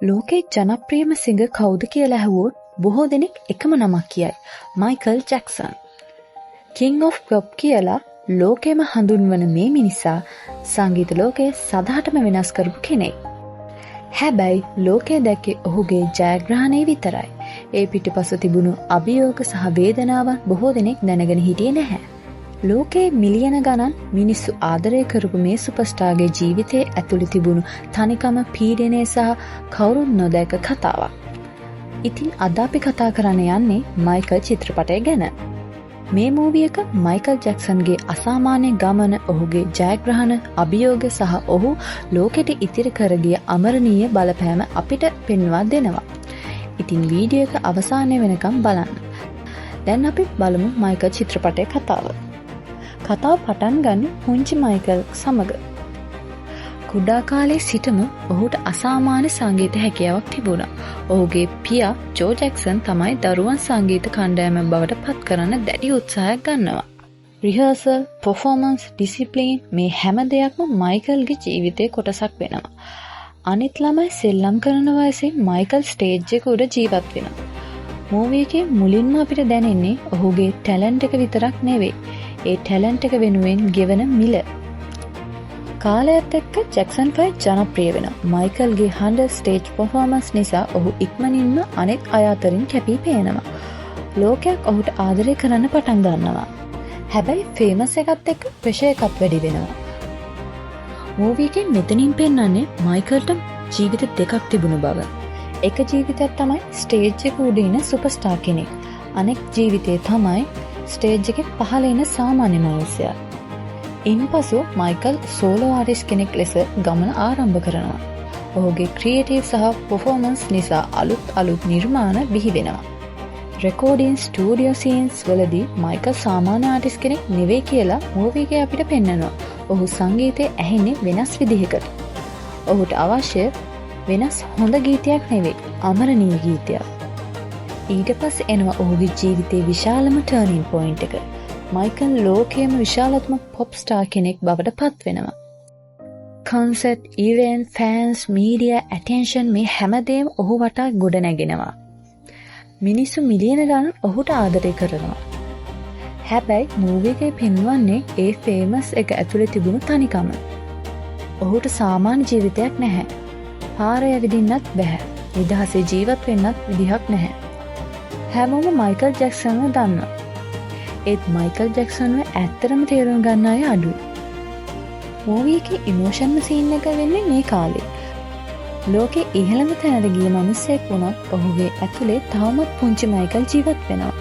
ලෝකේ ජනප්‍රියම සිංගර් කවුද කියලා ඇහුවොත් බොහෝ දෙනෙක් එකම නමක් කියයි. Michael Jackson. King of Pop කියලා ලෝකෙම හඳුන්වන මේ මිනිසා සංගීත ලෝකයේ සදහටම වෙනස් කරපු කෙනෙක්. හැබැයි ලෝකයේ දැක්කේ ඔහුගේ ජයග්‍රහණය විතරයි. ඒ පිටුපස තිබුණු අභියෝග සහ වේදනාවන් බොහෝ දෙනෙක් දැනගෙන හිටියේ නැහැ. ලෝකයේ මිලියන ගණන් මිනිස්සු ආදරය කරපු මේ සුපර්ස්ටාර්ගේ ජීවිතයේ ඇතුළේ තිබුණු තනිකම, පීඩනය සහ කවුරුත් නොදැක කතාවක්. ඉතින් අද අපි කතා කරන්න යන්නේ මයිකල් චිත්‍රපටය ගැන. මේ මූවී එක මයිකල් ජැක්සන්ගේ අසාමාන්‍ය ගමන, ඔහුගේ ජයග්‍රහණ, අභියෝග සහ ඔහු ලෝකෙට ඉතිරි කර ගිය අමරණීය බලපෑම අපිට පෙන්වා දෙනවා. ඉතින් වීඩියෝ එක අවසානය වෙනකම් බලන්න. දැන් අපි බලමු මයිකල් චිත්‍රපටයේ කතාව. කතාව පටන් ගන්න පුංචි මයිකල් සමග. කුඩා කාලේ සිටම ඔහුට අසාමාන්‍ය සංගීත හැකියාවක් තිබුණා. ඔහුගේ පියා ජෝ ජැක්සන් තමයි දරුවන් සංගීත කණ්ඩායම බවට පත් කරන්න දැඩි උත්සාහයක් ගන්නවා. රිහර්සල්, පර්ෆෝමන්ස්, ඩිසිප්ලින් මේ හැම දෙයක්ම මයිකල්ගේ ජීවිතයේ කොටසක් වෙනවා. අනිත් ළමයි සෙල්ලම් කරන වයසේ මයිකල් ස්ටේජ් එක උඩ ජීවත් වෙනවා. මූවී එකේ මුලින්ම අපිට දැනෙන්නේ ඔහුගේ ටැලන්ට් එක විතරක් නෙවෙයි. ඒ ටැලන්ට් එක වෙනුවෙන් ගෙවන මිල. කාලයත් එක්ක ජැක්සන් 5 ජනප්‍රිය වෙනවා. මයිකල්ගේ හඬ, ස්ටේජ් පර්ෆෝමන්ස් නිසා ඔහු ඉක්මනින්ම අනෙක් අය අතරින් කැපී පේනවා. ලෝකයක් ඔහුට ආදරය කරන්න පටන් ගන්නවා. හැබැයි ෆේමස් එකත් එක්ක ප්‍රෙෂර් එකක් වැඩි වෙනවා. මූවී එකෙන් මෙතනින් පෙන්වන්නේ මයිකල්ට ජීවිත දෙකක් තිබුණු බව. එක ජීවිතයක් තමයි ස්ටේජ් එක උඩ ඉන සුපර්ස්ටාර් කෙනෙක්. අනෙක් ජීවිතේ තමයි ස්ටේජ් එකේ පහළ ඉන සාමාන්‍ය මිනිසයා. ඉන්පසු මයිකල් සෝලෝ ආටිස්ට් කෙනෙක් ලෙස ගමන ආරම්භ කරනවා. ඔහුගේ ක්‍රියේටිව් සහ පර්ෆෝමන්ස් නිසා අලුත් නිර්මාණ බිහි වෙනවා. රෙකෝඩින්, ස්ටුඩියෝ සීන්ස් වලදී මයිකල් සාමාන්‍ය ආටිස්ට් කෙනෙක් නෙවෙයි කියලා මූවී එකේ අපිට පෙන්වනවා. ඔහු සංගීතය ඇහෙන්නේ වෙනස් විදිහකට. ඔහුට අවශ්‍ය වෙනස් හොඳ ගීතයක් නෙවෙයි, අමරණීය ගීතයක්. ඊට පස්සේ එනවා ඔහුගේ ජීවිතයේ විශාලම ටර්නින් පොයින්ට් එක. මයිකල් ලෝකයේම විශාලතම පොප් ස්ටාර් කෙනෙක් බවට පත් වෙනවා. Concert, event, fans, media, attention මේ හැමදේම ඔහු වටා ගොඩ නැගෙනවා. මිනිස්සු මිලියන ගණන් ඔහුට ආදරය කරනවා. හැබැයි මූවී එකේ පෙන්වන්නේ ඒ ෆේමස් එක ඇතුලේ තිබුණු තනිකම. ඔහුට සාමාන්‍ය ජීවිතයක් නැහැ. පාර යවිදින්නත් බැහැ. නිදහසේ ජීවත් වෙන්නත් විදිහක් නැහැ. හැමෝම මයිකල් ජැක්සන්ව දන්නවා. ඒත් මයිකල් ජැක්සන්ව ඇත්තටම තේරුම් ගන්න අය අඩුයි. මූවී එකේ ඉමෝෂනල් සීන් එක වෙන්නේ මේ කාලේ. ලෝකේ ඉහළම තැනට ගිය මිනිසෙක් වුණත් ඔහුගේ ඇතුලේ තවමත් පුංචි මයිකල් ජීවත් වෙනවා.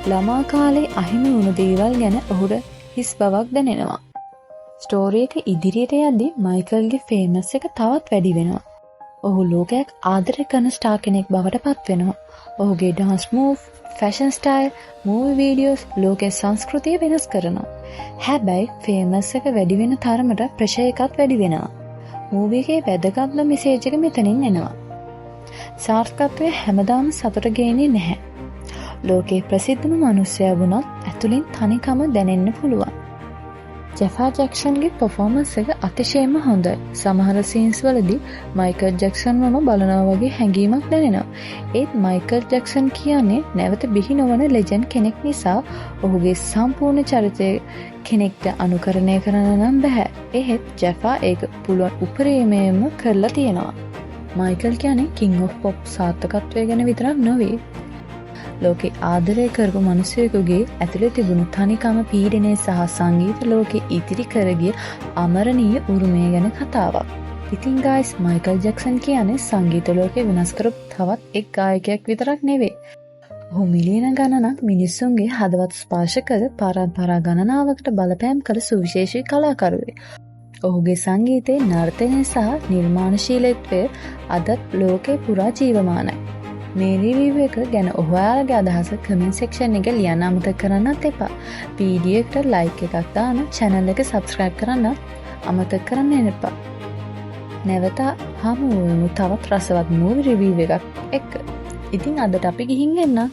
ළමා කාලේ අහිමි වුණු දේවල් ගැන ඔහුට හිස් බවක් දැනෙනවා. ස්ටෝරි එක ඉදිරියට යද්දී මයිකල්ගේ ෆේමස් එක තවත් වැඩි වෙනවා. ඔහු ලෝකයක් ආදරය කරන ස්ටාර් කෙනෙක් බවට පත් වෙනවා. ඔහුගේ dance move, fashion style, movie videos ලෝකයේ සංස්කෘතිය වෙනස් කරනවා. හැබැයි ෆේමස් එක වැඩි වෙන තරමට ප්‍රෙෂර් එකත් වැඩි වෙනවා. මූවී එකේ වැදගත්ම මෙසේජ් එක මෙතනින් එනවා. සාර්ථකත්වය හැමදාම සතුට ගේන්නේ නැහැ. ලෝකේ ප්‍රසිද්ධම මිනිසයා වුණත් ඇතුලින් තනිකම දැනෙන්න පුළුවන්. ජෙෆා ජැක්සන්ගේ පර්ෆෝමන්ස් එක අතිශයින්ම හොඳයි. සමහර සීන්ස් වලදී මයිකල් ජැක්සන්වම බලනවා වගේ හැඟීමක් දැනෙනවා. ඒත් මයිකල් ජැක්සන් කියන්නේ නැවත බිහි නොවන ලෙජන්ඩ් කෙනෙක් නිසා ඔහුගේ සම්පූර්ණ චරිතය කෙනෙක්ට අනුකරණය කරන්න නම් බෑ. එහෙත් ජෙෆා ඒක පුළුවන් උපරිමයෙන්ම කරලා තියෙනවා. මයිකල් කියන්නේ King of Pop සාර්ථකත්වය ගැන විතරක් නෙවෙයි. ලෝකේ ආදරය කරපු මිනිසෙකුගේ ඇතුලේ තිබුණු තනිකම, පීඩනය සහ සංගීත ලෝකේ ඉතිරි කරගිය අමරණීය උරුමය ගැන කතාවක්. ඉතින් ගයිස්, මයිකල් ජැක්සන් කියන්නේ සංගීත ලෝකේ වෙනස් කරපු තවත් එක් ගායකයෙක් විතරක් නෙවෙයි. ඔහු මිලියන ගණනක් මිනිස්සුන්ගේ හදවත් ස්පර්ශ කර පරම්පරා ගණනාවකට බලපෑම් කළ සුවිශේෂී කලාකරුවෙක්. ඔහුගේ සංගීතයේ නර්තනය සහ නිර්මාණශීලීත්වය අදත් ලෝකේ පුරා ජීවමානයි. මේ රිවිව් එක ගැන ඔයාලගේ අදහස කමෙන්ට් සෙක්ෂන් එකේ ලියන්න අමතක කරන්නත් එපා. වීඩියෝ එකට ලයික් එකක් දාන්න, channel එක subscribe කරන්න අමතක කරන්න එපා. නැවත හමු වෙමු තවත් රසවත් මූවි රිවිව් එකක් එක්ක. ඉතින් අදට අපි ගිහින් එන්න.